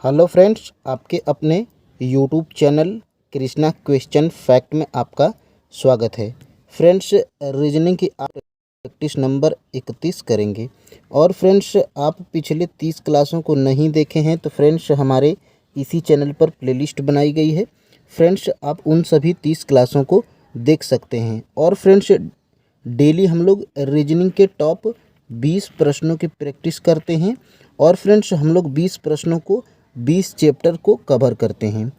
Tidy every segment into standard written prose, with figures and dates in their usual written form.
Hello friends, आपके अपने YouTube channel Krishna question fact में आपका स्वागत है। फ्रेंड्स, रीजनिंग की आप प्रैक्टिस नंबर 31 करेंगे। और फ्रेंड्स, आप पिछले 30 क्लासों को नहीं देखे हैं तो फ्रेंड्स हमारे इसी चैनल पर प्लेलिस्ट बनाई गई है। फ्रेंड्स, आप उन सभी 30 क्लासों को देख सकते हैं। और फ्रेंड्स, डेली हम लोग रीजनिंग के टॉप 20 प्रश्नों की प्रैक्टिस करते हैं। और फ्रेंड्स, हम लोग 20 प्रश्नों को 20 चैप्टर को कवर करते हैं।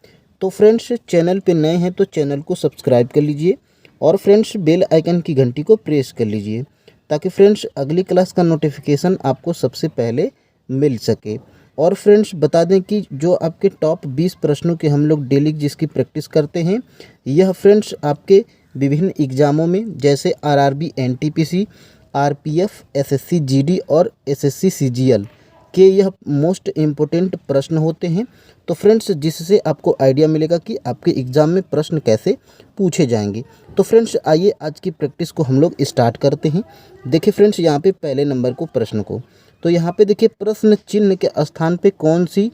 तो फ्रेंड्स, चैनल पे नए हैं तो चैनल को सब्सक्राइब कर लीजिए और फ्रेंड्स बेल आइकन की घंटी को प्रेस कर लीजिए ताकि फ्रेंड्स अगली क्लास का नोटिफिकेशन आपको सबसे पहले मिल सके। और फ्रेंड्स, बता दें कि जो आपके टॉप 20 प्रश्नों के हम लोग डेली जिसकी प्रैक्टिस करते हैं, यह फ्रेंड्स आपके विभिन्न एग्ज़ामों में जैसे RRB, NTPC, RPF, SSC GD और एसएससी सीजीएल के यह मोस्ट इम्पोर्टेंट प्रश्न होते हैं। तो फ्रेंड्स, जिससे आपको आइडिया मिलेगा कि आपके एग्ज़ाम में प्रश्न कैसे पूछे जाएंगे। तो फ्रेंड्स, आइए आज की प्रैक्टिस को हम लोग स्टार्ट करते हैं। देखिए फ्रेंड्स, यहाँ पे पहले नंबर को प्रश्न को, तो यहाँ पे देखिए प्रश्न चिन्ह के स्थान पे कौन सी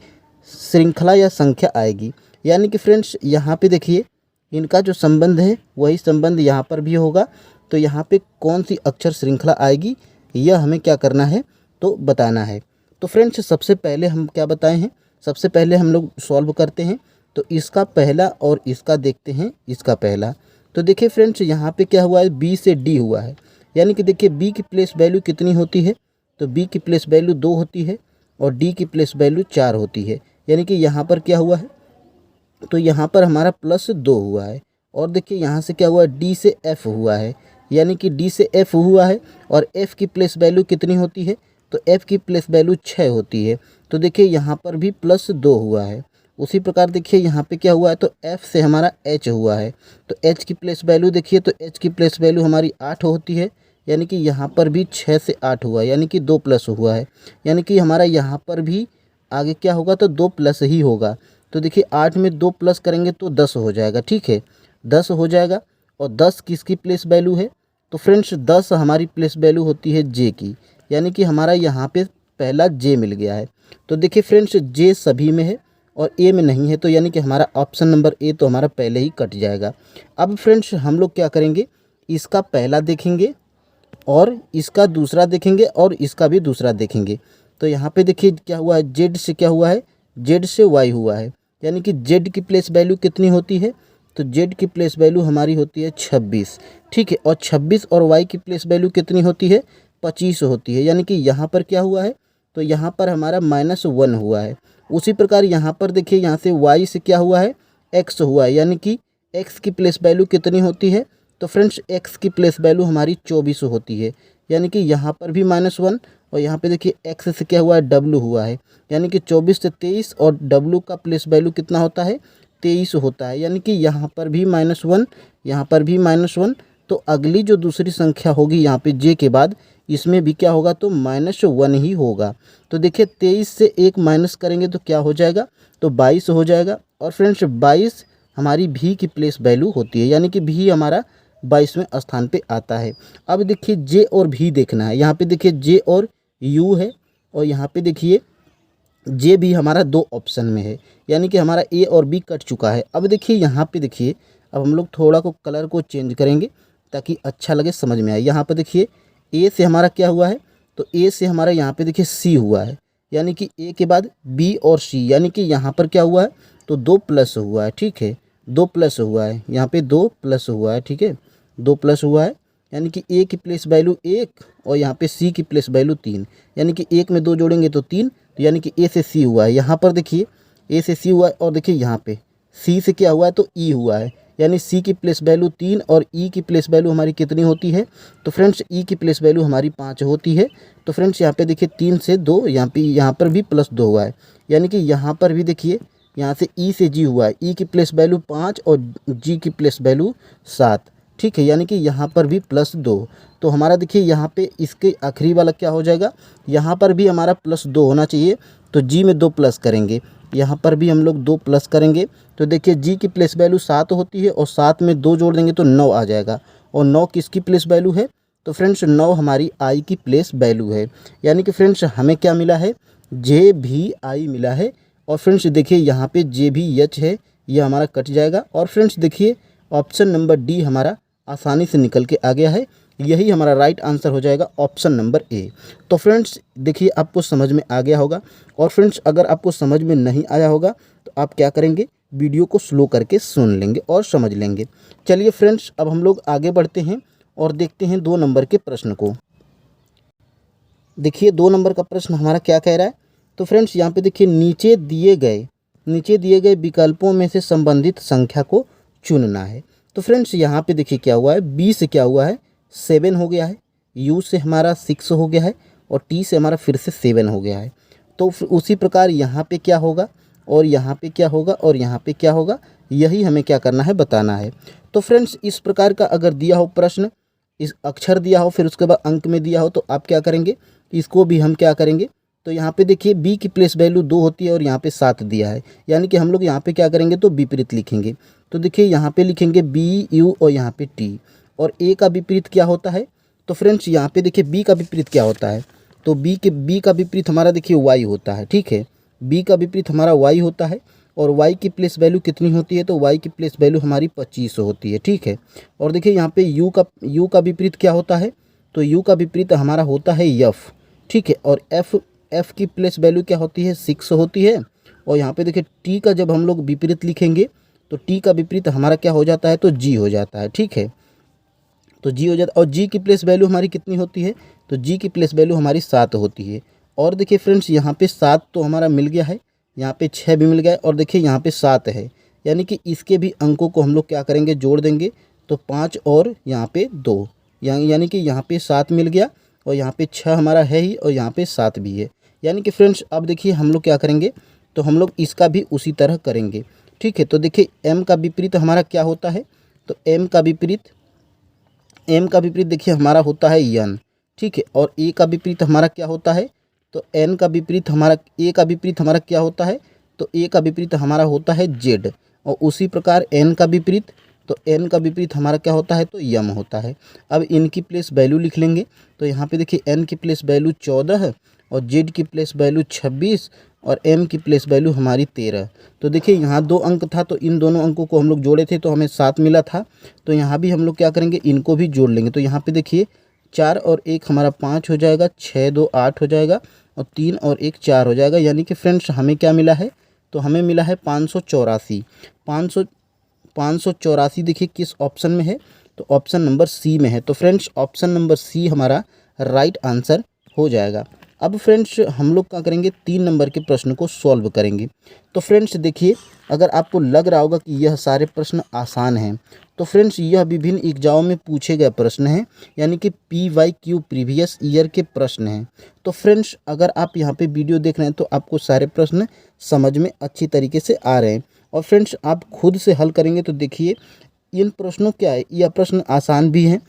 श्रृंखला या संख्या आएगी। यानी कि फ्रेंड्स यहाँ पे देखिए इनका जो संबंध है वही संबंध यहाँ पर भी होगा। तो यहाँ पे कौन सी अक्षर श्रृंखला आएगी यह हमें क्या करना है तो बताना है। तो फ्रेंड्स, सबसे पहले हम क्या बताए हैं, सबसे पहले हम लोग सॉल्व करते हैं। तो इसका पहला और इसका देखते हैं, इसका पहला। तो देखिए फ्रेंड्स, यहाँ पे क्या हुआ है, बी से डी हुआ है। यानी कि देखिए बी की प्लेस वैल्यू कितनी होती है, तो बी की प्लेस वैल्यू 2 होती है और डी की प्लेस वैल्यू 4 होती है। यानी कि यहाँ पर क्या हुआ है, तो यहाँ पर हमारा +2 हुआ है। और देखिए यहाँ से क्या हुआ है, डी से एफ हुआ है। यानी कि डी से एफ हुआ है और एफ की प्लेस वैल्यू कितनी होती है, तो एफ की प्लेस वैल्यू 6 होती है। तो देखिए यहाँ पर भी +2 हुआ है। उसी प्रकार देखिए यहाँ पे क्या हुआ है, तो एफ से हमारा एच हुआ है। तो एच की प्लेस वैल्यू देखिए, तो एच की प्लेस वैल्यू हमारी 8 होती है। यानी कि यहाँ पर भी 6 से 8 हुआ है, यानी कि 2 प्लस हुआ है। यानी कि हमारा यहाँ पर भी आगे क्या होगा, तो 2 प्लस ही होगा। तो देखिए 8 में 2 प्लस करेंगे तो 10 हो जाएगा। ठीक है, 10 हो जाएगा। और 10 किसकी प्लेस वैल्यू है, तो फ्रेंड्स 10 हमारी प्लेस वैल्यू होती है जे की। यानी कि हमारा यहाँ पे पहला जे मिल गया है। तो देखिए फ्रेंड्स, जे सभी में है और ए में नहीं है, तो यानी कि हमारा ऑप्शन नंबर ए तो हमारा पहले ही कट जाएगा। अब फ्रेंड्स हम लोग क्या करेंगे, इसका पहला देखेंगे और इसका दूसरा देखेंगे और इसका भी दूसरा देखेंगे। तो यहाँ पे देखिए क्या हुआ है, जेड से क्या हुआ है, जेड से वाई हुआ है। यानी कि जेड की प्लेस वैल्यू कितनी होती है, तो जेड की प्लेस वैल्यू हमारी होती है 26। ठीक है, और 26 और वाई की प्लेस वैल्यू कितनी होती है, 25 होती है। यानी कि यहाँ पर क्या हुआ है, तो यहाँ पर हमारा -1 हुआ है। उसी प्रकार यहाँ पर देखिए यहाँ से वाई से क्या हुआ है, एक्स हुआ है। यानी कि एक्स की प्लेस वैल्यू कितनी होती है, तो फ्रेंड्स एक्स की प्लेस वैल्यू हमारी 24 होती है। यानी कि यहाँ पर भी -1 और यहाँ पे देखिए एक्स से क्या हुआ है, डब्लू हुआ है। यानी कि 24 से 23 और डब्लू का प्लेस वैल्यू कितना होता है, 23 होता है। यानी कि यहाँ पर भी -1, यहाँ पर भी -1। तो अगली जो दूसरी संख्या होगी यहाँ पे जे के बाद, इसमें भी क्या होगा, तो -1 ही होगा। तो देखिए 23 से 1 माइनस करेंगे तो क्या हो जाएगा, तो 22 हो जाएगा। और फ्रेंड्स 22 हमारी भी की प्लेस वैल्यू होती है। यानी कि भी हमारा 22वें स्थान पे आता है। अब देखिए जे और भी देखना है। यहाँ पे देखिए जे और यू है और यहाँ पे देखिए जे भी हमारा 2 ऑप्शन में है। यानी कि हमारा ए और बी कट चुका है। अब देखिए यहाँ पे देखिए, अब हम लोग थोड़ा को कलर को चेंज करेंगे ताकि अच्छा लगे, समझ में आए। यहाँ पे देखिए ए से हमारा क्या हुआ है, तो ए से हमारा यहाँ पे देखिए सी हुआ है। यानी कि ए के बाद बी और सी, यानी कि यहाँ पर क्या हुआ है, तो 2 प्लस हुआ है। ठीक है, 2 प्लस हुआ है, यहाँ पे 2 प्लस हुआ है। ठीक है, 2 प्लस हुआ है। यानी कि ए की प्लेस वैल्यू 1 और यहाँ पे सी की प्लेस वैल्यू 3। यानी कि 1 में 2 जोड़ेंगे तो 3। तो यानी कि ए से सी हुआ है। यहाँ पर देखिए ए से सी हुआ है और देखिए यहाँ पे सी से क्या हुआ है, तो ई हुआ है। यानी सी की प्लेस वैल्यू 3 और ई की प्लेस वैल्यू हमारी कितनी होती है, तो फ्रेंड्स ई की प्लेस वैल्यू हमारी 5 होती है। तो फ्रेंड्स यहाँ पे देखिए 3 से 2, यहाँ पर भी +2 हुआ है। यानी कि यहाँ पर भी देखिए यहाँ से ई से जी हुआ है। ई की प्लेस वैल्यू 5 और जी की प्लेस वैल्यू 7। ठीक है, यानी कि यहाँ पर भी +2। तो हमारा देखिए यहाँ पे इसके आखिरी वाला क्या हो जाएगा, यहाँ पर भी हमारा +2 होना चाहिए। तो जी में 2 प्लस करेंगे, यहाँ पर भी हम लोग 2 प्लस करेंगे। तो देखिए जी की प्लेस वैल्यू 7 होती है और 7 में 2 जोड़ देंगे तो 9 आ जाएगा। और 9 किसकी प्लेस वैल्यू है, तो फ्रेंड्स 9 हमारी आई की प्लेस वैल्यू है। यानी कि फ्रेंड्स हमें क्या मिला है, जे भी आई मिला है और फ्रेंड्स देखिए यहाँ पे जे भी एच है ये हमारा कट जाएगा। और फ्रेंड्स देखिए ऑप्शन नंबर डी हमारा आसानी से निकल के आ गया है, यही हमारा राइट आंसर हो जाएगा ऑप्शन नंबर ए। तो फ्रेंड्स देखिए आपको समझ में आ गया होगा। और फ्रेंड्स अगर आपको समझ में नहीं आया होगा तो आप क्या करेंगे, वीडियो को स्लो करके सुन लेंगे और समझ लेंगे। चलिए फ्रेंड्स अब हम लोग आगे बढ़ते हैं और देखते हैं 2 नंबर के प्रश्न को। देखिए 2 नंबर का प्रश्न हमारा क्या कह रहा है। तो फ्रेंड्स यहाँ पे देखिए नीचे दिए गए विकल्पों में से संबंधित संख्या को चुनना है। तो फ्रेंड्स यहाँ पे देखिए क्या हुआ है, बी से क्या हुआ है 7 हो गया है, यू से हमारा 6 हो गया है और टी से हमारा फिर से 7 हो गया है। तो उसी प्रकार यहाँ पे क्या होगा और यहाँ पे क्या होगा और यहाँ पे क्या होगा, यही हमें क्या करना है बताना है। तो फ्रेंड्स इस प्रकार का अगर दिया हो प्रश्न, इस अक्षर दिया हो फिर उसके बाद अंक में दिया हो, तो आप क्या करेंगे, इसको भी हम क्या करेंगे। तो यहाँ पे देखिए बी की प्लेस वैल्यू 2 होती है और यहाँ पे 7 दिया है, यानी कि हम लोग यहाँ पे क्या करेंगे तो विपरीत लिखेंगे। तो देखिए यहाँ पे लिखेंगे बी यू और यहाँ पे टी। और ए का विपरीत क्या होता है, तो फ्रेंड्स यहाँ पे देखिए बी का विपरीत क्या होता है, तो बी का विपरीत हमारा देखिए वाई होता है। ठीक है, बी का विपरीत हमारा वाई होता है और वाई की प्लेस वैल्यू कितनी होती है, तो वाई की प्लेस वैल्यू हमारी 25 होती है। ठीक है, और देखिए यहाँ पे यू का विपरीत क्या होता है, तो यू का विपरीत हमारा होता है एफ। ठीक है, और एफ की प्लेस वैल्यू क्या होती है 6 होती है। और यहाँ पे देखिए टी का जब हम लोग विपरीत लिखेंगे तो टी का विपरीत हमारा क्या हो जाता है, तो जी हो जाता है। ठीक है, तो जी हो जाता है और जी की प्लेस वैल्यू हमारी कितनी होती है, तो जी की प्लेस वैल्यू हमारी 7 होती है। और देखिए फ्रेंड्स यहाँ पे 7 तो हमारा मिल गया है, यहाँ पे 6 भी मिल गया है और देखिए यहाँ पे 7 है, यानी कि इसके भी अंकों को हम लोग क्या करेंगे जोड़ देंगे। तो 5 और यहाँ पे 2, यानी कि यहाँ पे 7 मिल गया और यहाँ पे 6 हमारा है ही और यहाँ पे 7 भी है। यानी कि फ्रेंड्स अब देखिए हम लोग क्या करेंगे, तो हम लोग इसका भी उसी तरह करेंगे। ठीक है, तो देखिए एम का विपरीत हमारा क्या होता है, तो एम का विपरीत देखिए हमारा होता है एन। ठीक है, और ए का विपरीत हमारा क्या होता है, तो ए का विपरीत हमारा क्या होता है, तो ए का विपरीत हमारा होता है जेड। और उसी प्रकार एन का विपरीत, तो एन का विपरीत हमारा क्या होता है, तो यम होता है। अब इनकी प्लेस वैल्यू लिख लेंगे। तो यहाँ पे देखिए एन की प्लेस वैल्यू 14 है और जेड की प्लेस वैल्यू 26 और एम की प्लेस वैल्यू हमारी 13। तो देखिए यहाँ 2 अंक था तो इन दोनों अंकों को हम लोग जोड़े थे तो हमें 7 मिला था। तो यहाँ भी हम लोग क्या करेंगे, इनको भी जोड़ लेंगे। तो यहाँ पे देखिए 4 और 1 हमारा 5 हो जाएगा, 6 2 8 हो जाएगा और 3 और 1 4 हो जाएगा। यानी कि फ्रेंड्स हमें क्या मिला है, तो हमें मिला है 584। 584 देखिए किस ऑप्शन में है, तो ऑप्शन नंबर सी में है। तो फ्रेंड्स ऑप्शन नंबर सी हमारा राइट आंसर हो जाएगा। अब फ्रेंड्स हम लोग क्या करेंगे, 3 नंबर के प्रश्न को सॉल्व करेंगे। तो फ्रेंड्स देखिए अगर आपको लग रहा होगा कि यह सारे प्रश्न आसान हैं, तो फ्रेंड्स यह विभिन्न एग्जामों में पूछे गए प्रश्न हैं, यानी कि PYQ प्रीवियस ईयर के प्रश्न हैं। तो फ्रेंड्स अगर आप यहाँ पे वीडियो देख रहे हैं तो आपको सारे प्रश्न समझ में अच्छी तरीके से आ रहे हैं। और फ्रेंड्स आप खुद से हल करेंगे तो देखिए इन प्रश्नों क्या है, यह प्रश्न आसान भी हैं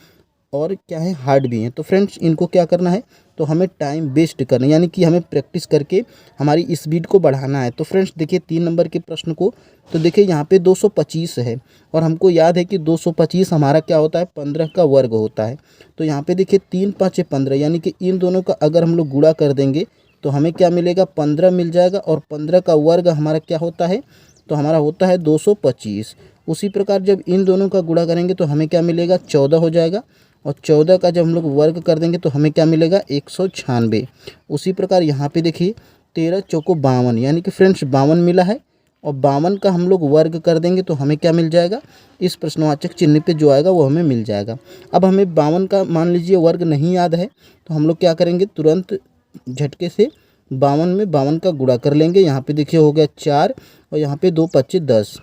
और क्या है हार्ड भी हैं। तो फ्रेंड्स इनको क्या करना है, तो हमें टाइम वेस्ट करना, यानी कि हमें प्रैक्टिस करके हमारी स्पीड को बढ़ाना है। तो फ्रेंड्स देखिए 3 नंबर के प्रश्न को, तो देखिए यहाँ पे 225 है और हमको याद है कि 225 हमारा क्या होता है, 15 का वर्ग होता है। तो यहाँ पे देखिए 3 5 15, यानी कि इन दोनों का अगर हम लोग गुणा कर देंगे तो हमें क्या मिलेगा, 15 मिल जाएगा। और 15 का वर्ग हमारा क्या होता है, तो हमारा होता है 225। उसी प्रकार जब इन दोनों का गुणा करेंगे तो हमें क्या मिलेगा, 14 हो जाएगा। और 14 का जब हम लोग वर्ग कर देंगे तो हमें क्या मिलेगा, 196। उसी प्रकार यहाँ पे देखिए 13 चौको 52, यानी कि फ्रेंड्स 52 मिला है और 52 का हम लोग वर्ग कर देंगे तो हमें क्या मिल जाएगा, इस प्रश्नवाचक चिन्ह पे जो आएगा वो हमें मिल जाएगा। अब हमें 52 का मान लीजिए वर्ग नहीं याद है तो हम लोग क्या करेंगे, तुरंत झटके से 52 में 52 का गुणा कर लेंगे। यहाँ पे देखिए हो गया 4 और यहाँ पे 2 25 10।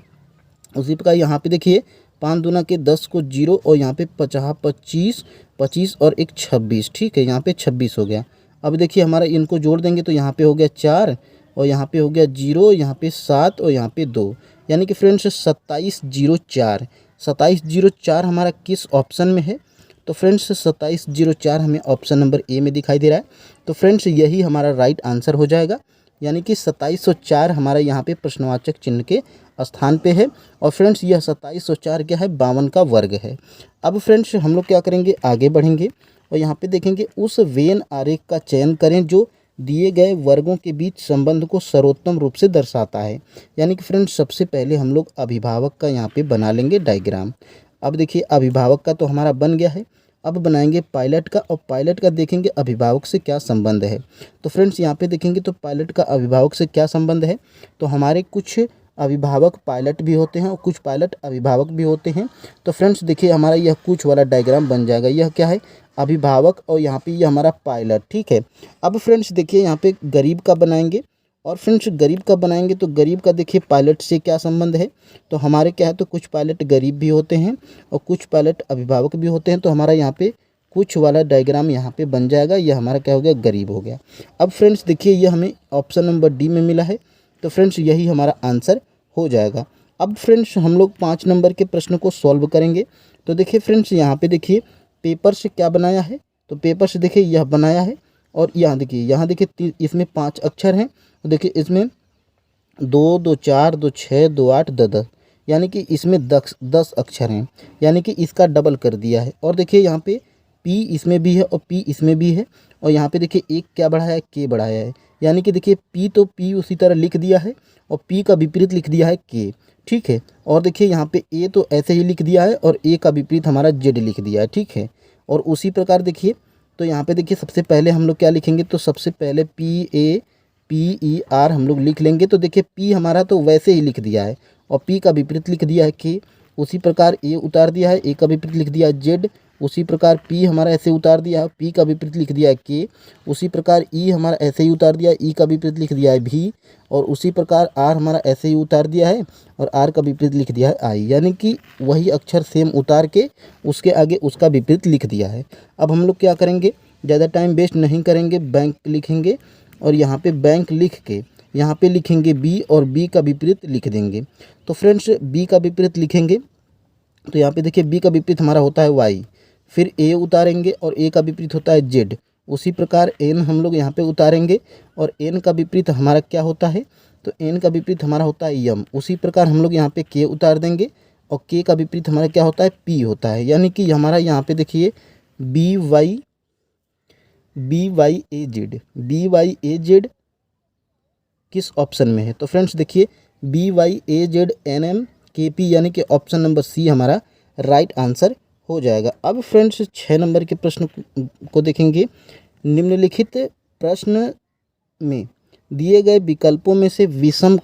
उसी प्रकार यहाँ पे देखिए 5 दूना के 10 को 0 और यहाँ पे 25 25 और 1 26। ठीक है, यहाँ पे 26 हो गया। अब देखिए हमारा इनको जोड़ देंगे तो यहाँ पे हो गया 4 और यहाँ पे हो गया 0, यहाँ पे 7 और यहाँ पे 2, यानी कि फ्रेंड्स 2704। 2704 हमारा किस ऑप्शन में है, तो फ्रेंड्स 2704 हमें ऑप्शन नंबर ए में दिखाई दे रहा है। तो फ्रेंड्स यही हमारा राइट आंसर हो जाएगा, यानी कि 2704 हमारा यहाँ पे प्रश्नवाचक चिन्ह के स्थान पे है। और फ्रेंड्स यह 2704 क्या है, 52 का वर्ग है। अब फ्रेंड्स हम लोग क्या करेंगे, आगे बढ़ेंगे और यहाँ पे देखेंगे उस वेन आरेख का चयन करें जो दिए गए वर्गों के बीच संबंध को सर्वोत्तम रूप से दर्शाता है। यानी कि फ्रेंड्स सबसे पहले हम लोग अभिभावक का यहाँ पे बना लेंगे डायग्राम। अब देखिए अभिभावक का तो हमारा बन गया है, अब बनाएंगे पायलट का, और पायलट का देखेंगे अभिभावक से क्या संबंध है। तो फ्रेंड्स यहाँ पे देखेंगे तो पायलट का अभिभावक से क्या संबंध है, तो हमारे कुछ अभिभावक पायलट भी होते हैं और कुछ पायलट अभिभावक भी होते हैं। तो फ्रेंड्स देखिए हमारा यह कुछ वाला डायग्राम बन जाएगा। यह क्या है, अभिभावक, और यहाँ पे यह हमारा पायलट। ठीक है, अब फ्रेंड्स देखिए यहाँ पे गरीब का बनाएंगे, और फ्रेंड्स गरीब का बनाएंगे तो गरीब का देखिए पायलट से क्या संबंध है, तो हमारे क्या है, तो कुछ पायलट गरीब भी होते हैं और कुछ पायलट अभिभावक भी होते हैं। तो हमारा यहाँ पे कुछ वाला डायग्राम यहाँ पे बन जाएगा। यह हमारा क्या हो गया, गरीब हो गया। अब फ्रेंड्स देखिए यह हमें ऑप्शन नंबर डी में मिला है, तो फ्रेंड्स यही हमारा आंसर हो जाएगा। अब फ्रेंड्स हम लोग 5 नंबर के प्रश्न को सॉल्व करेंगे। तो देखिए फ्रेंड्स यहाँ पे देखिए पेपर से क्या बनाया है, तो पेपर से देखिए यह बनाया है, और यहाँ देखिए इसमें 5 अक्षर हैं। तो देखिए इसमें 2 2 4 2 6 2 8 10, यानी कि इसमें 10 अक्षर हैं, यानी कि इसका डबल कर दिया है। और देखिए यहाँ पे पी इसमें भी है और पी इसमें भी है, और यहाँ पे देखिए एक क्या बढ़ाया है, के बढ़ाया है, यानी कि देखिए पी तो पी उसी तरह लिख दिया है और पी का विपरीत लिख दिया है के। ठीक है, और देखिए यहाँ पे ए तो ऐसे ही लिख दिया है और ए का विपरीत हमारा जेड लिख दिया है। ठीक है, और उसी प्रकार देखिए तो यहाँ पे देखिए सबसे पहले हम लोग क्या लिखेंगे, तो सबसे पहले PAPER हम लोग लिख लेंगे। तो देखिए पी हमारा तो वैसे ही लिख दिया है और पी का विपरीत लिख दिया है के, उसी प्रकार ए उतार दिया है, ए का विपरीत लिख दिया है जेड, उसी प्रकार पी हमारा ऐसे उतार दिया है, पी का विपरीत लिख दिया है के, उसी प्रकार ई हमारा ऐसे ही उतार दिया है, ई का विपरीत लिख दिया है भी, और उसी प्रकार आर हमारा ऐसे ही उतार दिया है और आर का विपरीत लिख दिया है आई, यानी कि वही अक्षर सेम उतार के उसके आगे उसका विपरीत लिख दिया है। अब हम लोग क्या करेंगे, ज़्यादा टाइम वेस्ट नहीं करेंगे, बैंक लिखेंगे और यहाँ पे बैंक लिख के यहाँ पे लिखेंगे बी और बी का विपरीत लिख देंगे। तो फ्रेंड्स बी का विपरीत लिखेंगे तो यहाँ पे देखिए बी का विपरीत हमारा होता है वाई, फिर ए उतारेंगे और ए का विपरीत होता है जेड, उसी प्रकार एन हम लोग यहाँ पे उतारेंगे और एन का विपरीत हमारा क्या होता है, तो एन का विपरीत हमारा होता है यम, उसी प्रकार हम लोग यहाँ पे के उतार देंगे और के का विपरीत हमारा क्या होता है, पी होता है, यानी कि हमारा यहाँ पे देखिए BY AZ किस ऑप्शन में है, तो फ्रेंड्स देखिए BYAZNMKP, यानी कि ऑप्शन नंबर सी हमारा राइट आंसर हो जाएगा। अब फ्रेंड्स 6 नंबर के प्रश्न को देखेंगे। निम्नलिखित प्रश्न में दिए गए विकल्पों में से विषम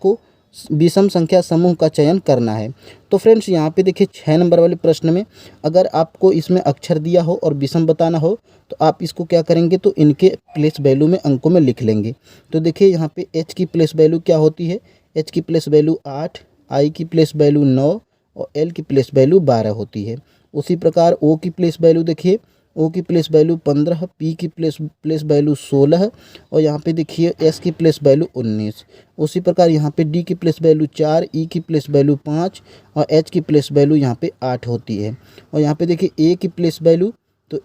संख्या समूह का चयन करना है। तो फ्रेंड्स यहाँ पे देखिए 6 नंबर वाले प्रश्न में अगर आपको इसमें अक्षर दिया हो और विषम बताना हो तो आप इसको क्या करेंगे, तो इनके प्लेस वैल्यू में अंकों में लिख लेंगे। तो देखिए यहाँ पे एच की प्लेस वैल्यू क्या होती है, एच की प्लेस वैल्यू 8, आई की प्लेस वैल्यू 9 और एल की प्लेस वैल्यू 12 होती है। उसी प्रकार ओ की प्लेस वैल्यू देखिए, ओ की प्लेस वैल्यू 15, पी की प्लेस वैल्यू 16 और यहाँ पे देखिए एस की प्लेस वैल्यू 19। उसी प्रकार यहाँ पे डी की प्लेस वैल्यू 4, ई की प्लेस वैल्यू 5 और एच की प्लेस वैल्यू यहाँ पे 8 होती है। और यहाँ पे देखिए ए की प्लेस वैल्यू, तो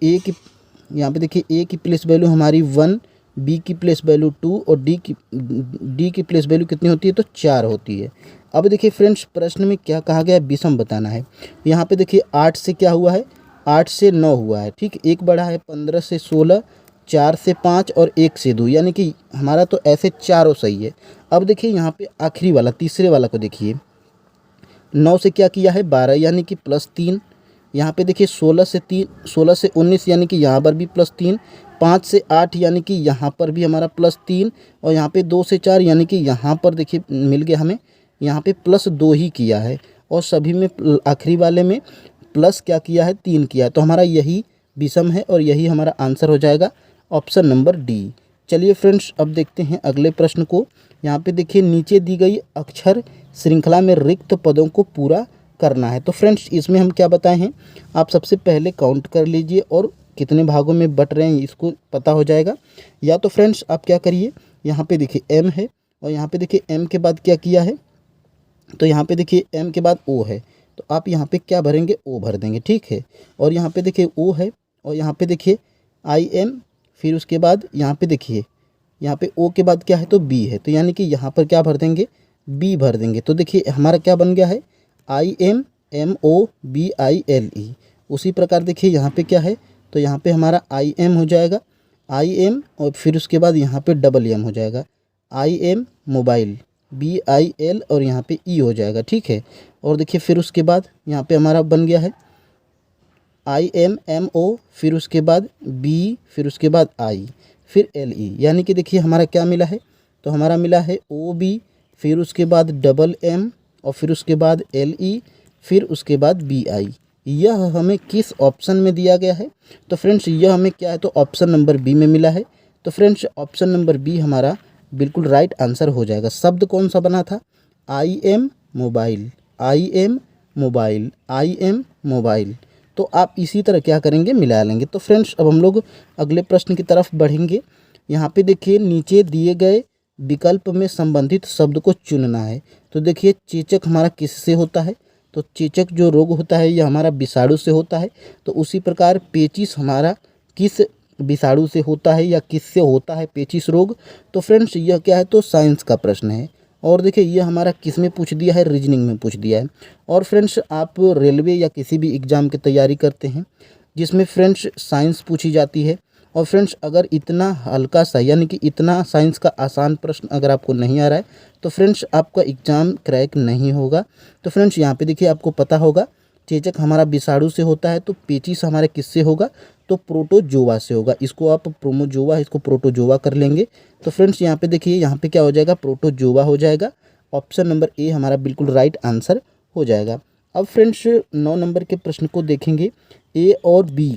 यहाँ पे देखिए ए की प्लेस वैल्यू हमारी 1, बी की प्लेस वैल्यू 2 और डी की प्लेस वैल्यू कितनी होती है, तो 4 होती है। अब देखिए फ्रेंड्स प्रश्न में क्या कहा गया है, विषम बताना है। यहाँ पे देखिए 8 से क्या हुआ है, 8 से 9 हुआ है, ठीक, एक बढ़ा है 15 से 16, 4 से 5 और 1 से 2, यानी कि हमारा तो ऐसे चारों सही है। अब देखिए यहाँ पे आखिरी वाला तीसरे वाला को देखिए, 9 से क्या किया है 12, यानी कि +3। यहाँ पे देखिए 16 से 19, यानी कि यहाँ पर भी +3, 5 से 8 यानी कि यहाँ पर भी हमारा +3 और यहाँ पे 2 से 4 यानी कि यहाँ पर देखिए मिल गया हमें, यहाँ पे +2 ही किया है और सभी में आखिरी वाले में प्लस क्या किया है, 3 किया है। तो हमारा यही विषम है और यही हमारा आंसर हो जाएगा ऑप्शन नंबर डी। चलिए फ्रेंड्स अब देखते हैं अगले प्रश्न को। यहाँ पे देखिए नीचे दी गई अक्षर श्रृंखला में रिक्त पदों को पूरा करना है। तो फ्रेंड्स इसमें हम क्या बताए हैं, आप सबसे पहले काउंट कर लीजिए और कितने भागों में बट रहे हैं इसको पता हो जाएगा। या तो फ्रेंड्स आप क्या करिए, यहाँ पे देखिए एम है और यहाँ पे देखिए एम के बाद क्या किया है, तो यहाँ पे देखिए एम के बाद ओ है, तो आप यहाँ पे क्या भरेंगे, ओ भर देंगे, ठीक है। और यहाँ पे देखिए ओ है और यहाँ पे देखिए आई एम, फिर उसके बाद यहाँ पे देखिए यहाँ पे ओ के बाद क्या है, तो बी है, तो यानी कि यहाँ पर क्या भर देंगे, बी भर देंगे। तो देखिए हमारा क्या बन गया है, IMMOBILE। उसी प्रकार देखिए यहाँ पे क्या है, तो यहाँ पे हमारा IM हो जाएगा, IM और फिर उसके बाद यहाँ पे डबल M हो जाएगा, IM मोबाइल, BIL और यहाँ पे E हो जाएगा, ठीक है। और देखिए फिर उसके बाद यहाँ पे हमारा बन गया है IMMO, फिर उसके बाद B, फिर उसके बाद I, फिर LE, यानी कि देखिए हमारा क्या मिला है, तो हमारा मिला है OB, फिर उसके बाद डबल M और फिर उसके बाद LE, फिर उसके बाद BI। यह हमें किस ऑप्शन में दिया गया है, तो फ्रेंड्स यह हमें क्या है, तो ऑप्शन नंबर बी में मिला है। तो फ्रेंड्स ऑप्शन नंबर बी हमारा बिल्कुल राइट आंसर हो जाएगा। शब्द कौन सा बना था, IM mobile, IM mobile, IM mobile. तो आप इसी तरह क्या करेंगे, मिला लेंगे। तो फ्रेंड्स अब हम लोग अगले प्रश्न की तरफ बढ़ेंगे। यहाँ पे देखिए नीचे दिए गए विकल्प में संबंधित शब्द को चुनना है। तो देखिए चेचक हमारा किससे होता है, तो चेचक जो रोग होता है यह हमारा विषाणु से होता है। तो उसी प्रकार पेचिश हमारा किस विषाणु से होता है या किससे होता है पेचिश रोग। तो फ्रेंड्स यह क्या है, तो साइंस का प्रश्न है। और देखिए यह हमारा किस में पूछ दिया है, रीजनिंग में पूछ दिया है। और फ्रेंड्स आप रेलवे या किसी भी एग्ज़ाम की तैयारी करते हैं जिसमें फ्रेंड्स साइंस पूछी जाती है, और फ्रेंड्स अगर इतना हल्का सा यानी कि इतना साइंस का आसान प्रश्न अगर आपको नहीं आ रहा है तो फ्रेंड्स आपका एग्ज़ाम क्रैक नहीं होगा। तो फ्रेंड्स यहाँ पे देखिए आपको पता होगा चेचक हमारा विषाणु से होता है, तो पेचिश हमारे किससे होगा, तो प्रोटोजोआ से होगा। इसको आप प्रोमोजोआ, इसको प्रोटोजोआ कर लेंगे। तो फ्रेंड्स यहाँ पे देखिए यहाँ पे क्या हो जाएगा, प्रोटोजोआ हो जाएगा। ऑप्शन नंबर ए हमारा बिल्कुल राइट आंसर हो जाएगा। अब फ्रेंड्स 9 नंबर के प्रश्न को देखेंगे। ए और बी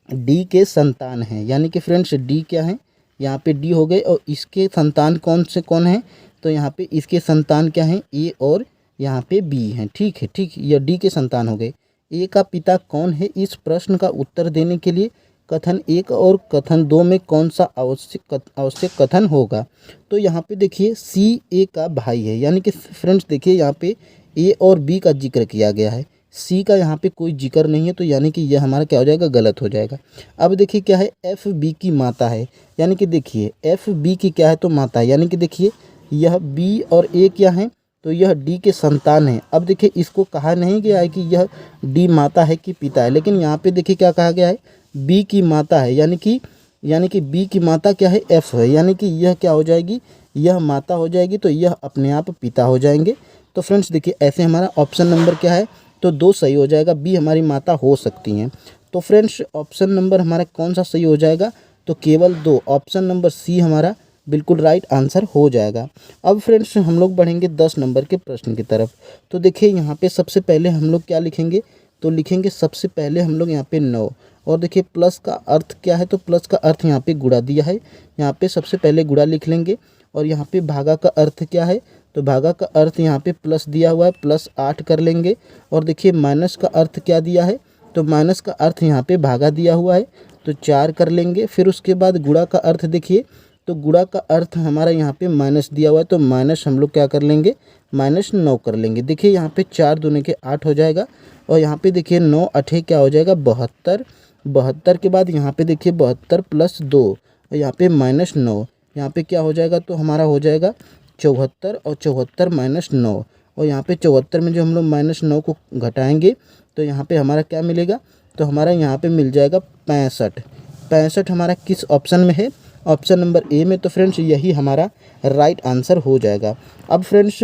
डी के संतान हैं, यानी कि फ्रेंड्स डी क्या है, यहाँ पे डी हो गए, और इसके संतान कौन से कौन है, तो यहाँ पे इसके संतान क्या हैं, ए और यहाँ पे बी हैं, ठीक है, ठीक, यह डी के संतान हो गए। ए का पिता कौन है, इस प्रश्न का उत्तर देने के लिए कथन 1 और कथन 2 में कौन सा आवश्यक कथन होगा। तो यहाँ पे देखिए सी ए का भाई है, यानी कि फ्रेंड्स देखिए यहाँ पे ए और बी का जिक्र किया गया है, सी का यहाँ पे कोई जिक्र नहीं है, तो यानी कि यह हमारा क्या हो जाएगा, गलत हो जाएगा। अब देखिए क्या है, एफ बी की माता है, यानी कि देखिए एफ बी की क्या है, तो माता है, यानी कि देखिए यह बी और ए क्या है, तो यह डी के संतान है। अब देखिए इसको कहा नहीं गया है कि यह डी माता है कि पिता है, लेकिन यहाँ पे देखिए क्या कहा गया है, बी की माता है, यानी कि बी की माता क्या है, एफ है, यानी कि यह क्या हो जाएगी, यह माता हो जाएगी, तो यह अपने आप पिता हो जाएंगे। तो फ्रेंड्स देखिए ऐसे हमारा ऑप्शन नंबर क्या है, तो 2 सही हो जाएगा, बी हमारी माता हो सकती हैं। तो फ्रेंड्स ऑप्शन नंबर हमारा कौन सा सही हो जाएगा, तो केवल 2, ऑप्शन नंबर सी हमारा बिल्कुल राइट आंसर हो जाएगा। अब फ्रेंड्स हम लोग बढ़ेंगे 10 नंबर के प्रश्न की तरफ। तो देखिए यहाँ पे सबसे पहले हम लोग क्या लिखेंगे, तो लिखेंगे सबसे पहले हम लोग यहाँ पे 9, और देखिए प्लस का अर्थ क्या है, तो प्लस का अर्थ यहाँ पे गुणा दिया है, यहाँ पे सबसे पहले गुणा लिख लेंगे। और यहाँ पे भागा का अर्थ क्या है, तो भागा का अर्थ यहाँ पे प्लस दिया हुआ है, +8 कर लेंगे। और देखिए माइनस का अर्थ क्या दिया है, तो माइनस का अर्थ यहाँ पे भागा दिया हुआ है, तो 4 कर लेंगे। फिर उसके बाद गुणा का अर्थ देखिए, तो गुणा का अर्थ हमारा यहाँ पे माइनस दिया हुआ है, तो माइनस हम लोग क्या कर लेंगे, -9 कर लेंगे। देखिए यहाँ पे 4 दूनी के 8 हो जाएगा, और यहाँ पे देखिए 9 8 क्या हो जाएगा, 72। 72 के बाद यहाँ पे देखिए 72 + 2 और यहाँ पे -9, यहाँ पे क्या हो जाएगा, तो हमारा हो जाएगा 74, और 74 - 9, और यहाँ पे 74 में जो हम लोग -9 को घटाएंगे तो यहाँ पे हमारा क्या मिलेगा, तो हमारा यहाँ पे मिल जाएगा 65। 65 हमारा किस ऑप्शन में है, ऑप्शन नंबर ए में। तो फ्रेंड्स यही हमारा राइट आंसर हो जाएगा। अब फ्रेंड्स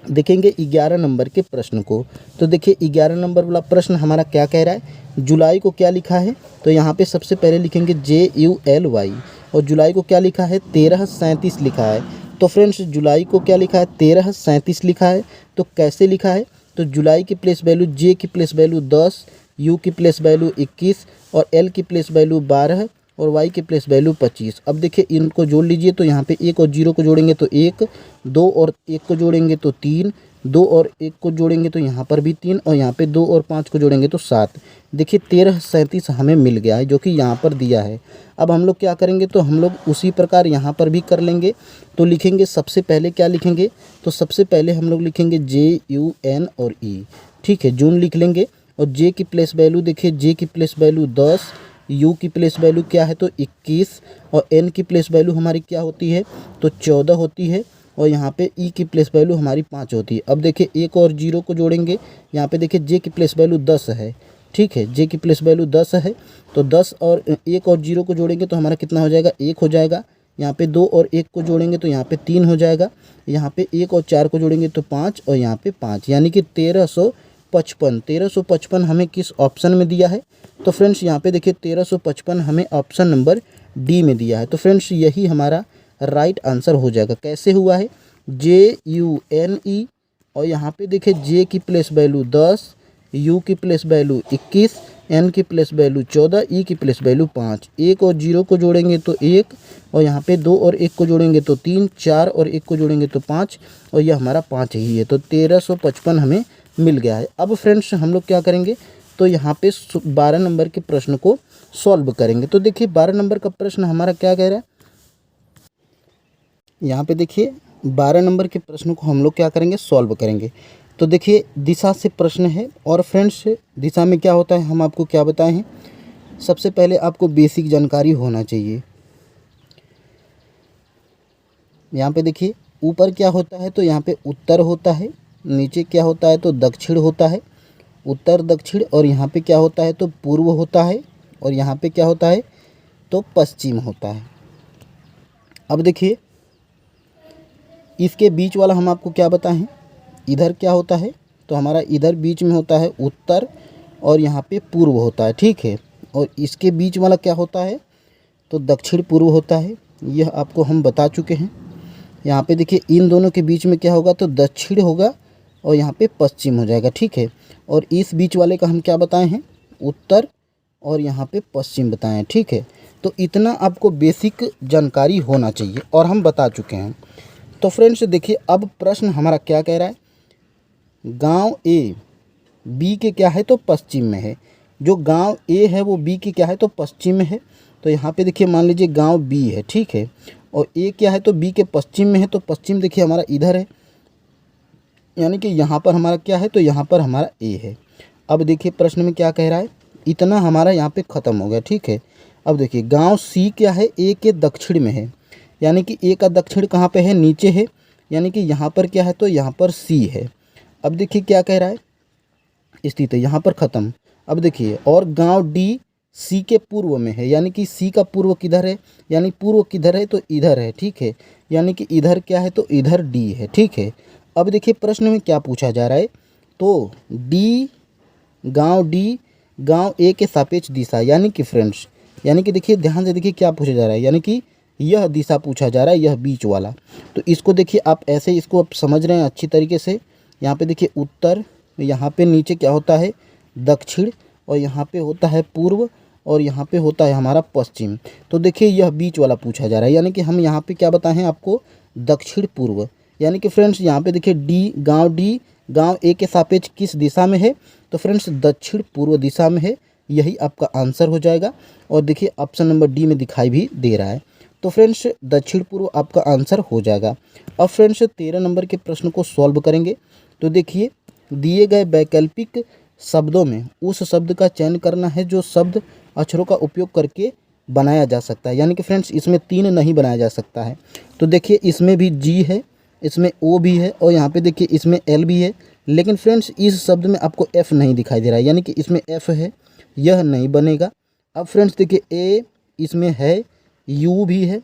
देखेंगे 11 नंबर के प्रश्न को। तो देखिए 11 नंबर वाला प्रश्न हमारा क्या कह रहा है, जुलाई को क्या लिखा है, तो यहाँ पे सबसे पहले लिखेंगे JULY, और जुलाई को क्या लिखा है, 1337 लिखा है। तो फ्रेंड्स जुलाई को क्या लिखा है, 1337 लिखा है। तो कैसे लिखा है, तो जुलाई की प्लेस वैल्यू, जे की प्लेस वैल्यू 10, यू की प्लेस वैल्यू 21, और एल की प्लेस वैल्यू 12, और वाई की प्लेस वैल्यू 25। अब देखिए इनको जोड़ लीजिए, तो यहाँ पे 1 और 0 को जोड़ेंगे तो 1, 2 और 1 को जोड़ेंगे तो 3, 2 और 1 को जोड़ेंगे तो यहाँ पर भी 3, और यहाँ पे 2 और 5 को जोड़ेंगे तो 7। देखिए 1337 हमें मिल गया है, जो कि यहाँ पर दिया है। अब हम लोग क्या करेंगे, तो हम लोग उसी प्रकार यहाँ पर भी कर लेंगे। तो लिखेंगे सबसे पहले क्या लिखेंगे, तो सबसे पहले हम लोग लिखेंगे JUN और E, ठीक है, जून लिख लेंगे। और जे की प्लेस वैल्यू देखिए, जे की प्लेस वैल्यू 10, यू की प्लेस वैल्यू क्या है, तो 21, और एन की प्लेस वैल्यू हमारी क्या होती है, तो 14 होती है, और यहाँ पे ई की प्लेस वैल्यू हमारी 5 होती है। अब देखिए 1 और 0 को जोड़ेंगे, यहाँ पे देखिए जे की प्लेस वैल्यू 10 है, ठीक है। जे की प्लेस वैल्यू 10 है, तो 10 और 1 और 0 को जोड़ेंगे तो हमारा कितना हो जाएगा, 1 हो जाएगा। यहाँ पे 2 और 1 को जोड़ेंगे तो यहाँ पे 3 हो जाएगा। यहाँ पे 1 और 4 को जोड़ेंगे तो 5 और यहाँ पे 5, यानी कि 1355 हमें किस ऑप्शन में दिया है। तो फ्रेंड्स यहाँ पे देखिए 1355 हमें ऑप्शन नंबर डी में दिया है। तो फ्रेंड्स यही हमारा राइट आंसर हो जाएगा। कैसे हुआ है, JUNE, और यहाँ पे देखिए जे की प्लेस वैल्यू 10, यू की प्लेस वैल्यू 21, एन की प्लेस वैल्यू 14, ई की प्लेस वैल्यू 5। 1 और 0 को जोड़ेंगे तो 1, और यहाँ पे 2 और 1 को जोड़ेंगे तो 3, 4 और 1 को जोड़ेंगे तो 5, और यह हमारा 5 ही है। तो 1355 हमें मिल गया है। अब फ्रेंड्स हम लोग क्या करेंगे, तो यहाँ पे 12 नंबर के प्रश्न को सॉल्व करेंगे। तो देखिए 12 नंबर का प्रश्न हमारा क्या कह रहा है, यहाँ पे देखिए 12 नंबर के प्रश्न को हम लोग क्या करेंगे, सॉल्व करेंगे। तो देखिए दिशा से प्रश्न है, और फ्रेंड्स दिशा में क्या होता है हम आपको क्या बताए हैं। सबसे पहले आपको बेसिक जानकारी होना चाहिए। यहाँ पे देखिए ऊपर क्या होता है, तो यहाँ पे उत्तर होता है, नीचे क्या होता है तो दक्षिण होता है, उत्तर दक्षिण, और यहाँ पे क्या होता है तो पूर्व होता है, और यहाँ पे क्या होता है तो पश्चिम होता है। अब देखिए इसके बीच वाला हम आपको क्या बताएं, इधर क्या होता है, तो हमारा इधर बीच में होता है उत्तर, और यहाँ पे पूर्व होता है, ठीक है। और इसके बीच वाला क्या होता है, तो दक्षिण पूर्व होता है। यह आपको हम बता चुके हैं। यहाँ पे देखिए इन दोनों के बीच में क्या होगा, तो दक्षिण होगा, और यहाँ पे पश्चिम हो जाएगा, ठीक है। और इस बीच वाले का हम क्या बताए हैं, उत्तर, और यहाँ पे पश्चिम बताएं, ठीक है। तो इतना आपको बेसिक जानकारी होना चाहिए, और हम बता चुके हैं। तो फ्रेंड्स देखिए अब प्रश्न हमारा क्या कह रहा है, गांव ए बी के क्या है तो पश्चिम में है। जो गांव ए है वो बी के क्या है तो पश्चिम में है। तो यहाँ पे देखिए मान लीजिए गांव बी है, ठीक है, और ए क्या है तो बी के पश्चिम में है। तो पश्चिम देखिए हमारा इधर है, यानी कि यहाँ पर हमारा क्या है तो यहाँ पर हमारा ए है। अब देखिए प्रश्न में क्या कह रहा है, इतना हमारा यहाँ पे ख़त्म हो गया, ठीक है। अब देखिए गांव सी क्या है, ए के दक्षिण में है, यानी कि ए का दक्षिण कहाँ पे है, नीचे है, यानी कि यहाँ पर क्या है तो यहाँ पर सी है। अब देखिए क्या कह रहा है, स्थित है, यहाँ पर ख़त्म। अब देखिए और गांव डी सी के पूर्व में है, यानी कि सी का पूर्व किधर है, यानी पूर्व किधर है तो इधर है, ठीक है, यानी कि इधर क्या है तो इधर डी है, ठीक है। अब देखिए प्रश्न में क्या पूछा जा रहा है, तो डी गांव ए के सापेक्ष दिशा, यानी कि फ्रेंड्स यानी कि देखिए ध्यान से देखिए क्या पूछा जा रहा है, यानी कि यह दिशा पूछा जा रहा है, यह बीच वाला। तो इसको देखिए आप ऐसे इसको आप समझ रहे हैं अच्छी तरीके से। यहाँ पे देखिए उत्तर, यहाँ पे नीचे क्या होता है दक्षिण, और यहाँ पे होता है पूर्व, और यहाँ पे होता है हमारा पश्चिम। तो देखिए यह बीच वाला पूछा जा रहा है, यानी कि हम यहाँ पे क्या बताएं आपको, दक्षिण पूर्व। यानी कि फ्रेंड्स यहाँ पे देखिए डी गांव ए के सापेक्ष किस दिशा में है, तो फ्रेंड्स दक्षिण पूर्व दिशा में है। यही आपका आंसर हो जाएगा, और देखिए ऑप्शन नंबर डी में दिखाई भी दे रहा है। तो फ्रेंड्स दक्षिण पूर्व आपका आंसर हो जाएगा। अब फ्रेंड्स 13 नंबर के प्रश्न को सॉल्व करेंगे। तो देखिए दिए गए वैकल्पिक शब्दों में उस शब्द का चयन करना है जो शब्द अक्षरों का उपयोग करके बनाया जा सकता है, यानी कि फ्रेंड्स इसमें 3 नहीं बनाया जा सकता है। तो देखिए इसमें भी जी है, इसमें ओ भी है, और यहाँ पे देखिए इसमें एल भी है, लेकिन फ्रेंड्स इस शब्द में आपको एफ नहीं दिखाई दे रहा है, यानी कि इसमें एफ है, यह नहीं बनेगा। अब फ्रेंड्स देखिए ए इसमें है, यू भी है,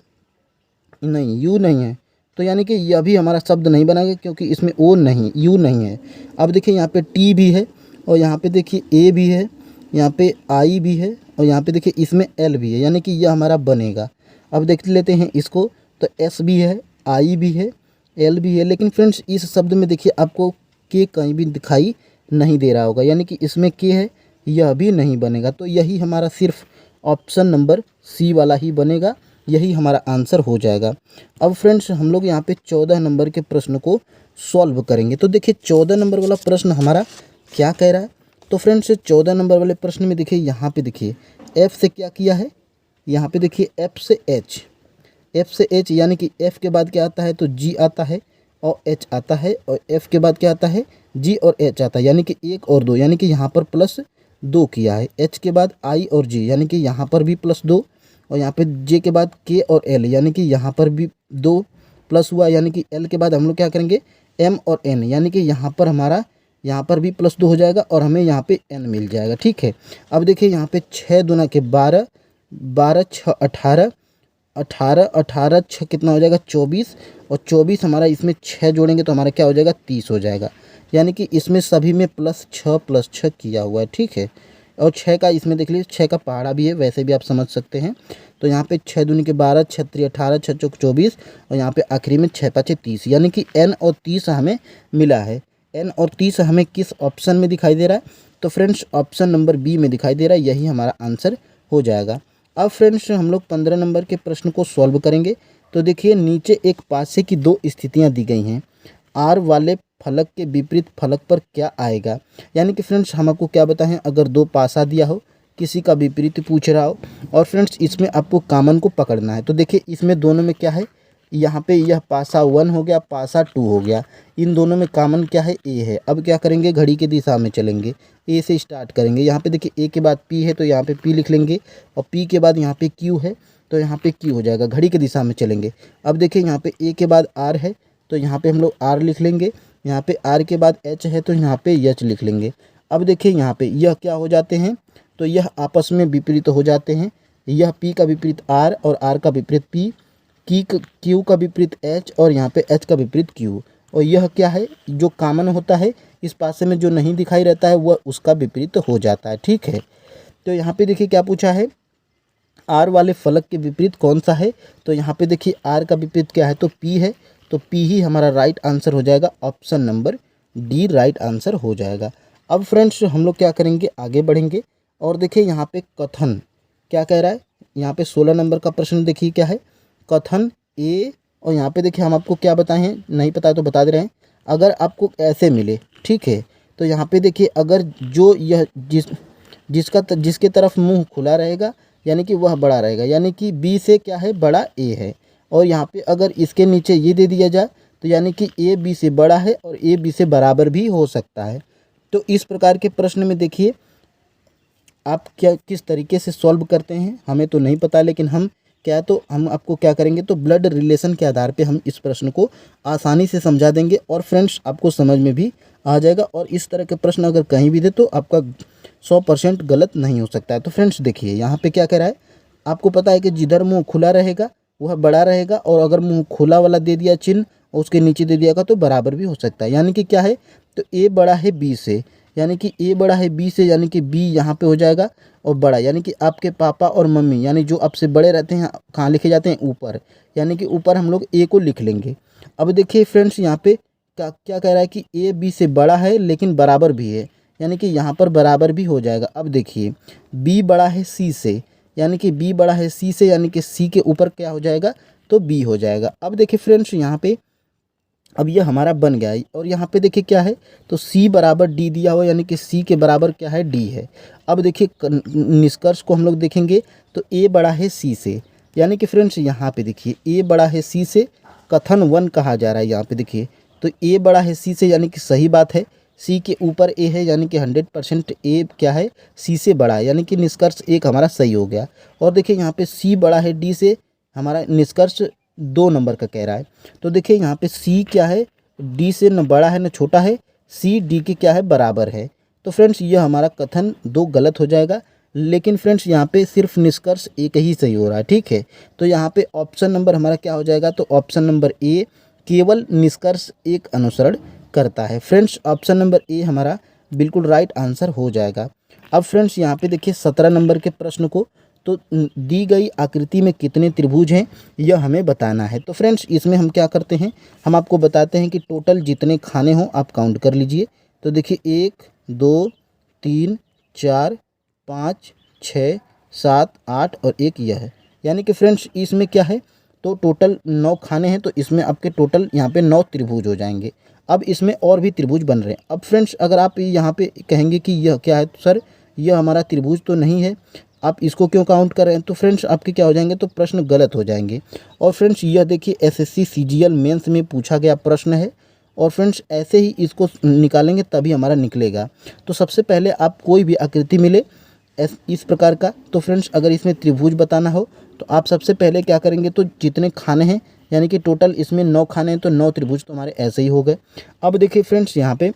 नहीं यू नहीं है, तो यानी कि यह भी हमारा शब्द नहीं बनेगा क्योंकि इसमें ओ नहीं यू नहीं है। अब देखिए यहाँ पे टी भी है, और यहाँ पे देखिए ए भी है, यहाँ पे आई भी है, और यहाँ पे देखिए इसमें एल भी है, यानी कि यह हमारा बनेगा। अब देख लेते हैं इसको, तो एस भी है, आई भी है, एल भी है, लेकिन फ्रेंड्स इस शब्द में देखिए आपको के कहीं भी दिखाई नहीं दे रहा होगा, यानी कि इसमें के है, यह भी नहीं बनेगा। तो यही हमारा सिर्फ ऑप्शन नंबर सी वाला ही बनेगा, यही हमारा आंसर हो जाएगा। अब फ्रेंड्स हम लोग यहाँ पे 14 नंबर के प्रश्न को सॉल्व करेंगे। तो देखिए 14 नंबर वाला प्रश्न हमारा क्या कह रहा है, तो फ्रेंड्स 14 नंबर वाले प्रश्न में देखिए यहाँ पे देखिए एफ से क्या किया है, यहाँ पे देखिए एफ से एच, यानी कि एफ के बाद क्या आता है तो जी आता है, और एच आता है, और एफ के बाद क्या आता है जी और एच आता है, यानी कि 1 और 2, यानी कि यहाँ पर +2 किया है। एच के बाद आई और जी, यानी कि यहाँ पर भी +2, और यहाँ पे जे के बाद के और एल, यानी कि यहाँ पर भी 2 प्लस हुआ, यानी कि एल के बाद हम लोग क्या करेंगे एम और एन, यानी कि यहाँ पर हमारा यहाँ पर भी +2 हो जाएगा और हमें यहाँ पे n मिल जाएगा। ठीक है, अब देखिए यहाँ पे 6 दूना के 12, 12 6 18, 18 18 6 कितना हो जाएगा 24, और 24 हमारा इसमें 6 जोड़ेंगे तो हमारा क्या हो जाएगा 30 हो जाएगा। यानी कि इसमें सभी में +6 किया हुआ है। ठीक है, और 6 का इसमें देख लीजिए 6 का पहाड़ा भी है, वैसे भी आप समझ सकते हैं। तो यहाँ पे 6 दूनी के 12, 6 3 18, 6 चौक 24, और यहाँ पे आखिरी में 6 5 30, यानी कि n और 30 हमें मिला है। n और 30 हमें किस ऑप्शन में दिखाई दे रहा है? तो फ्रेंड्स ऑप्शन नंबर बी में दिखाई दे रहा है, यही हमारा आंसर हो जाएगा। अब फ्रेंड्स हम लोग 15 नंबर के प्रश्न को सॉल्व करेंगे। तो देखिए नीचे एक पासे की दो स्थितियाँ दी गई हैं, आर वाले फलक के विपरीत फलक पर क्या आएगा। यानी कि फ्रेंड्स हम आपको क्या बताएं, अगर दो पासा दिया हो, किसी का विपरीत पूछ रहा हो, और फ्रेंड्स इसमें आपको कॉमन को पकड़ना है। तो देखिए इसमें दोनों में क्या है, यहाँ पे यह पासा 1 हो गया, पासा 2 हो गया, इन दोनों में कॉमन क्या है, ए है। अब क्या करेंगे, घड़ी की दिशा में चलेंगे, ए से स्टार्ट करेंगे। यहाँ पे देखिए ए के बाद पी है तो यहाँ पे पी लिख लेंगे, और पी के बाद यहाँ पे क्यू है तो यहाँ पे क्यू हो जाएगा, घड़ी की दिशा में चलेंगे। अब देखिए यहाँ पे ए के बाद आर है तो यहाँ पे हम लोग आर लिख लेंगे, यहाँ पे आर के बाद एच है तो यहाँ पे एच लिख लेंगे। अब देखिए यहाँ पे यह क्या हो जाते हैं, तो यह आपस में विपरीत हो जाते हैं। यह पी का विपरीत आर और आर का विपरीत पी, क्यू का विपरीत एच और यहाँ पे एच का विपरीत क्यू। और यह क्या है, जो कॉमन होता है इस पासे में जो नहीं दिखाई रहता है वह उसका विपरीत हो जाता है। ठीक है, तो यहाँ पे देखिए क्या पूछा है, आर वाले फलक के विपरीत कौन सा है। तो यहाँ पे देखिए आर का विपरीत क्या है, तो पी है, तो पी ही हमारा राइट आंसर हो जाएगा। Option number D right answer हो जाएगा। अब फ्रेंड्स हम लोग क्या करेंगे, आगे बढ़ेंगे, और देखिए यहाँ पे कथन क्या कह रहा है। यहाँ पे 16 नंबर का प्रश्न देखिए क्या है, कथन ए, और यहाँ पे देखिए हम आपको क्या बताए हैं, नहीं पता है तो बता दे रहे हैं। अगर आपको ऐसे मिले, ठीक है, तो यहाँ पे देखिए अगर जो यह जिसके तरफ मुंह खुला रहेगा यानी कि वह बड़ा रहेगा, यानी कि बी से क्या है, बड़ा ए है। और यहाँ पे अगर इसके नीचे ये दे दिया जाए तो यानी कि ए बी से बड़ा है और ए बी से बराबर भी हो सकता है। तो इस प्रकार के प्रश्न में देखिए आप क्या किस तरीके से सॉल्व करते हैं, हमें तो नहीं पता, लेकिन हम हम आपको क्या करेंगे, तो ब्लड रिलेशन के आधार पे हम इस प्रश्न को आसानी से समझा देंगे और फ्रेंड्स आपको समझ में भी आ जाएगा। और इस तरह के प्रश्न अगर कहीं भी दे तो आपका 100% गलत नहीं हो सकता है। तो फ्रेंड्स देखिए यहाँ पे क्या कह रहा है, आपको पता है कि जिधर मुंह खुला रहेगा वह बड़ा रहेगा, और अगर मुंह खुला वाला दे दिया चिन्ह और उसके नीचे दे दिया तो बराबर भी हो सकता है। यानी कि क्या है, तो ए बड़ा है बी से, यानी कि ए बड़ा है बी से, यानी कि बी यहाँ पे हो जाएगा, और बड़ा यानी कि आपके पापा और मम्मी यानी जो आपसे बड़े रहते हैं कहाँ लिखे जाते हैं, ऊपर, यानी कि ऊपर हम लोग ए को लिख लेंगे। अब देखिए फ्रेंड्स यहाँ पे क्या कह रहा है कि ए बी से बड़ा है लेकिन बराबर भी है, यानी कि यहाँ पर बराबर भी हो जाएगा। अब देखिए बी बड़ा है सी से, यानी कि बी बड़ा है सी से, यानी कि सी के ऊपर क्या हो जाएगा, तो बी हो जाएगा। अब देखिए फ्रेंड्स यहाँ पे अब यह हमारा बन गया है, और यहाँ पे देखिए क्या है, तो C बराबर D दिया हुआ, यानी कि C के बराबर क्या है, D है। अब देखिए निष्कर्ष को हम लोग देखेंगे तो A बड़ा है C से, यानी कि फ्रेंड्स यहाँ पे देखिए A बड़ा है C से, कथन 1 कहा जा रहा है। यहाँ पे देखिए तो A बड़ा है C से, यानी कि सही बात है, C के ऊपर A है, यानी कि 100% A क्या है, C से बड़ा है, यानी कि निष्कर्ष 1 हमारा सही हो गया। और देखिए यहाँ पे C बड़ा है D से, हमारा निष्कर्ष 2 नंबर का कह रहा है। तो देखिए यहाँ पे C क्या है, D से न बड़ा है न छोटा है, C D के क्या है, बराबर है। तो फ्रेंड्स ये हमारा कथन 2 गलत हो जाएगा, लेकिन फ्रेंड्स यहाँ पे सिर्फ निष्कर्ष 1 ही सही हो रहा है। ठीक है, तो यहाँ पे ऑप्शन नंबर हमारा क्या हो जाएगा, तो ऑप्शन नंबर ए केवल निष्कर्ष 1 अनुसरण करता है। फ्रेंड्स ऑप्शन नंबर ए हमारा बिल्कुल राइट आंसर हो जाएगा। अब फ्रेंड्स यहाँ पे देखिए 17 नंबर के प्रश्न को, तो दी गई आकृति में कितने त्रिभुज हैं यह हमें बताना है। तो फ्रेंड्स इसमें हम क्या करते हैं, हम आपको बताते हैं कि टोटल जितने खाने हों आप काउंट कर लीजिए। तो देखिए 1 2 3 4 5 6 7 8 और 1 यह है, यानी कि फ्रेंड्स इसमें क्या है, तो टोटल 9 खाने हैं, तो इसमें आपके टोटल यहाँ पे 9 त्रिभुज हो जाएंगे। अब इसमें और भी त्रिभुज बन रहे हैं। अब फ्रेंड्स अगर आप यहाँ पे कहेंगे कि यह क्या है, तो सर यह हमारा त्रिभुज तो नहीं है, आप इसको क्यों काउंट कर रहे हैं, तो फ्रेंड्स आपके क्या हो जाएंगे, तो प्रश्न गलत हो जाएंगे। और फ्रेंड्स यह देखिए एसएससी सीजीएल मेंस में पूछा गया प्रश्न है, और फ्रेंड्स ऐसे ही इसको निकालेंगे तभी हमारा निकलेगा। तो सबसे पहले आप कोई भी आकृति मिले इस प्रकार का, तो फ्रेंड्स अगर इसमें त्रिभुज बताना हो तो आप सबसे पहले क्या करेंगे, तो जितने खाने हैं यानी कि टोटल इसमें 9 खाने हैं, तो 9 त्रिभुज तो हमारे ऐसे ही हो गए। अब देखिए फ्रेंड्स यहाँ पे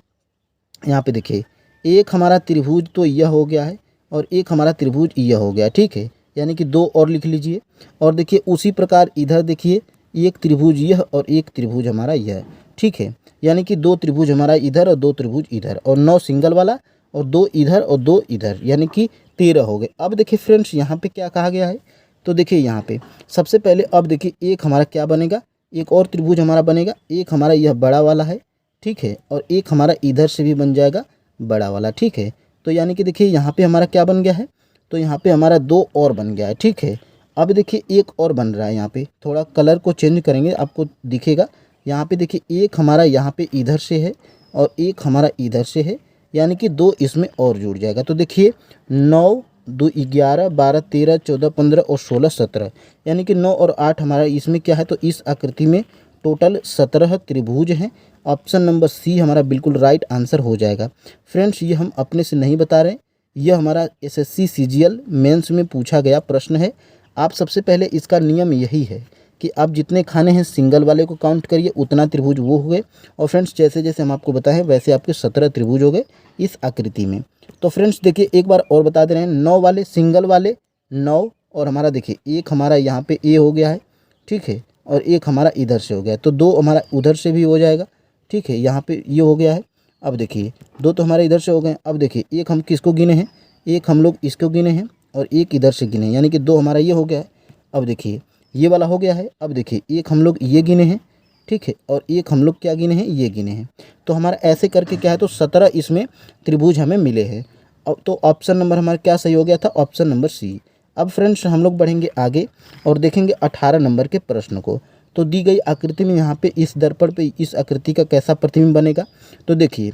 यहाँ पे देखिए एक हमारा त्रिभुज तो यह हो गया है और एक हमारा त्रिभुज यह हो गया, ठीक है, यानी कि 2 और लिख लीजिए। और देखिए उसी प्रकार इधर देखिए एक त्रिभुज यह और एक त्रिभुज हमारा यह, ठीक है, यानी कि 2 त्रिभुज हमारा इधर और 2 त्रिभुज इधर और 9 सिंगल वाला और 2 इधर और 2 इधर, यानी कि 13 हो गए। अब देखिए फ्रेंड्स यहाँ पे क्या कहा गया है, तो देखिए यहाँ पे सबसे पहले अब देखिए एक हमारा क्या बनेगा, एक और त्रिभुज हमारा बनेगा, एक हमारा यह बड़ा वाला है, ठीक है, और एक हमारा इधर से भी बन जाएगा बड़ा वाला, ठीक है। तो यानी कि देखिए यहाँ पे हमारा क्या बन गया है, तो यहाँ पे हमारा 2 और बन गया है, ठीक है। अब देखिए एक और बन रहा है, यहाँ पे थोड़ा कलर को चेंज करेंगे आपको दिखेगा। यहाँ पे देखिए एक हमारा यहाँ पे इधर से है और एक हमारा इधर से है, यानी कि 2 इसमें और जुड़ जाएगा। तो देखिए 9 2 11 12 13 14 15 और 16 17, यानी कि 9 और 8 हमारा इसमें क्या है, तो इस आकृति में टोटल 17 त्रिभुज हैं। ऑप्शन नंबर सी हमारा बिल्कुल राइट आंसर हो जाएगा। फ्रेंड्स ये हम अपने से नहीं बता रहे हैं, यह हमारा एसएससी सीजीएल मेंस में पूछा गया प्रश्न है। आप सबसे पहले इसका नियम यही है कि आप जितने खाने हैं सिंगल वाले को काउंट करिए, उतना त्रिभुज वो हो गए। और फ्रेंड्स जैसे जैसे हम आपको बताएं वैसे आपके 17 त्रिभुज हो गए इस आकृति में। तो फ्रेंड्स देखिए एक बार और बता दे रहे हैं, 9 वाले सिंगल वाले 9 और हमारा देखिए एक हमारा यहाँ पे ए हो गया है, ठीक है, और एक हमारा इधर से हो गया, तो 2 हमारा उधर से भी हो जाएगा, ठीक है, यहाँ पे ये हो गया है। अब देखिए 2 तो हमारे इधर से हो गए। अब देखिए एक हम किसको गिने हैं, एक हम लोग इसको गिने हैं और एक इधर से गिने, यानी कि 2 हमारा ये हो गया है। अब देखिए ये वाला हो गया है। अब देखिए एक हम लोग ये गिने हैं, ठीक है, और एक हम लोग क्या गिने हैं, ये गिने हैं। तो हमारा ऐसे करके क्या है, तो 17 इसमें त्रिभुज हमें मिले हैं। अब तो ऑप्शन नंबर हमारा क्या सही हो गया था, ऑप्शन नंबर सी। अब फ्रेंड्स हम लोग बढ़ेंगे आगे और देखेंगे 18 नंबर के प्रश्न को। तो दी गई आकृति में यहाँ पे इस दर्पण पे इस आकृति का कैसा प्रतिबिंब बनेगा। तो देखिए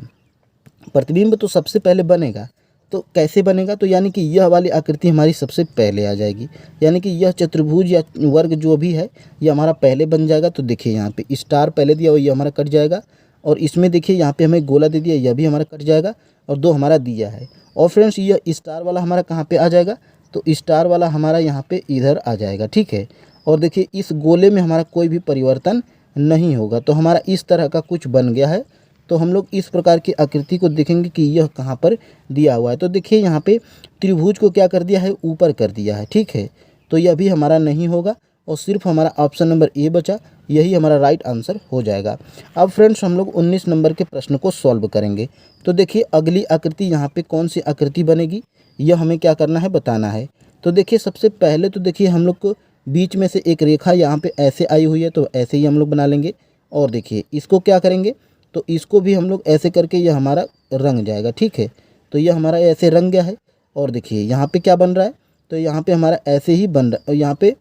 प्रतिबिंब तो सबसे पहले बनेगा, तो कैसे बनेगा, तो यानी कि यह वाली आकृति हमारी सबसे पहले आ जाएगी, यानी कि यह चतुर्भुज या वर्ग जो भी है ये हमारा पहले बन जाएगा। तो देखिए यहाँ पे स्टार पहले दिया हुआ ये हमारा कट जाएगा, और इसमें देखिए यहाँ पे हमें गोला दे दिया, यह भी हमारा कट जाएगा, और 2 हमारा दिया है। और फ्रेंड्स यह स्टार वाला हमारा कहाँ पे आ जाएगा, तो स्टार वाला हमारा यहाँ पे इधर आ जाएगा, ठीक है। और देखिए इस गोले में हमारा कोई भी परिवर्तन नहीं होगा, तो हमारा इस तरह का कुछ बन गया है। तो हम लोग इस प्रकार की आकृति को देखेंगे कि यह कहाँ पर दिया हुआ है। तो देखिए यहाँ पे त्रिभुज को क्या कर दिया है, ऊपर कर दिया है, ठीक है, तो यह भी हमारा नहीं होगा और सिर्फ हमारा ऑप्शन नंबर ए बचा, यही हमारा राइट आंसर हो जाएगा। अब फ्रेंड्स हम लोग 19 नंबर के प्रश्न को सॉल्व करेंगे। तो देखिए अगली आकृति यहाँ पे कौन सी आकृति बनेगी, यह हमें क्या करना है, बताना है। तो देखिए सबसे पहले तो देखिए हम लोग को बीच में से एक रेखा यहाँ पे ऐसे आई हुई है, तो ऐसे ही हम लोग बना लेंगे। और देखिए इसको क्या करेंगे, तो इसको भी हम लोग ऐसे करके यह हमारा रंग जाएगा, ठीक है। तो यह हमारा ऐसे रंग गया है। और देखिए यहाँ पे क्या बन रहा है, तो यहाँ पे हमारा ऐसे ही बन रहा है। और यहाँ पे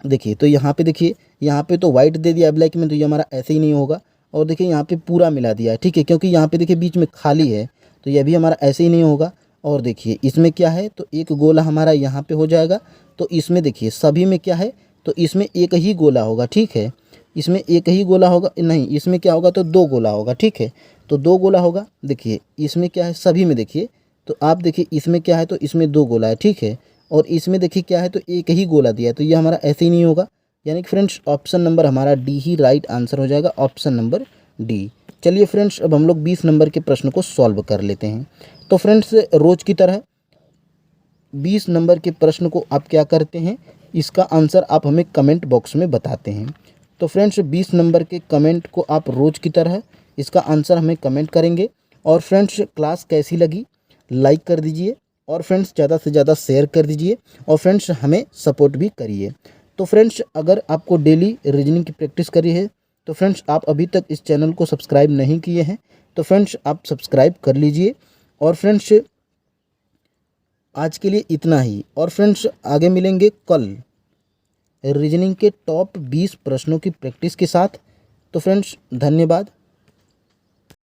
देखिए, तो यहाँ पे देखिए यहाँ पे तो वाइट दे दिया ब्लैक में, तो ये हमारा ऐसे ही नहीं होगा। और देखिए यहाँ पे पूरा मिला दिया है, ठीक है, क्योंकि यहाँ पे देखिए बीच में खाली है, तो यह भी हमारा ऐसे ही नहीं होगा। और देखिए इसमें क्या है, तो एक गोला हमारा यहाँ पे हो जाएगा। तो इसमें देखिए सभी में क्या है, तो इसमें एक ही गोला होगा, ठीक है, इसमें एक ही गोला होगा, नहीं इसमें क्या होगा, तो 2 गोला होगा, ठीक है, तो 2 गोला होगा। देखिए इसमें क्या है, सभी में देखिए, तो आप देखिए इसमें क्या है, तो इसमें 2 गोला है, ठीक है, और इसमें देखिए क्या है, तो एक ही गोला दिया है, तो ये हमारा ऐसे ही नहीं होगा। यानी कि फ्रेंड्स ऑप्शन नंबर हमारा डी ही राइट आंसर हो जाएगा, ऑप्शन नंबर डी। चलिए फ्रेंड्स अब हम लोग 20 नंबर के प्रश्न को सॉल्व कर लेते हैं। तो फ्रेंड्स रोज की तरह 20 नंबर के प्रश्न को आप क्या करते हैं, इसका आंसर आप हमें कमेंट बॉक्स में बताते हैं। तो फ्रेंड्स 20 नंबर के कमेंट को आप रोज की तरह इसका आंसर हमें कमेंट करेंगे। और फ्रेंड्स क्लास कैसी लगी लाइक कर दीजिए, और फ्रेंड्स ज़्यादा से ज़्यादा शेयर कर दीजिए, और फ्रेंड्स हमें सपोर्ट भी करिए। तो फ्रेंड्स अगर आपको डेली रीजनिंग की प्रैक्टिस करी है, तो फ्रेंड्स आप अभी तक इस चैनल को सब्सक्राइब नहीं किए हैं, तो फ्रेंड्स आप सब्सक्राइब कर लीजिए। और फ्रेंड्स आज के लिए इतना ही, और फ्रेंड्स आगे मिलेंगे कल रीजनिंग के टॉप 20 प्रश्नों की प्रैक्टिस के साथ। तो फ्रेंड्स धन्यवाद।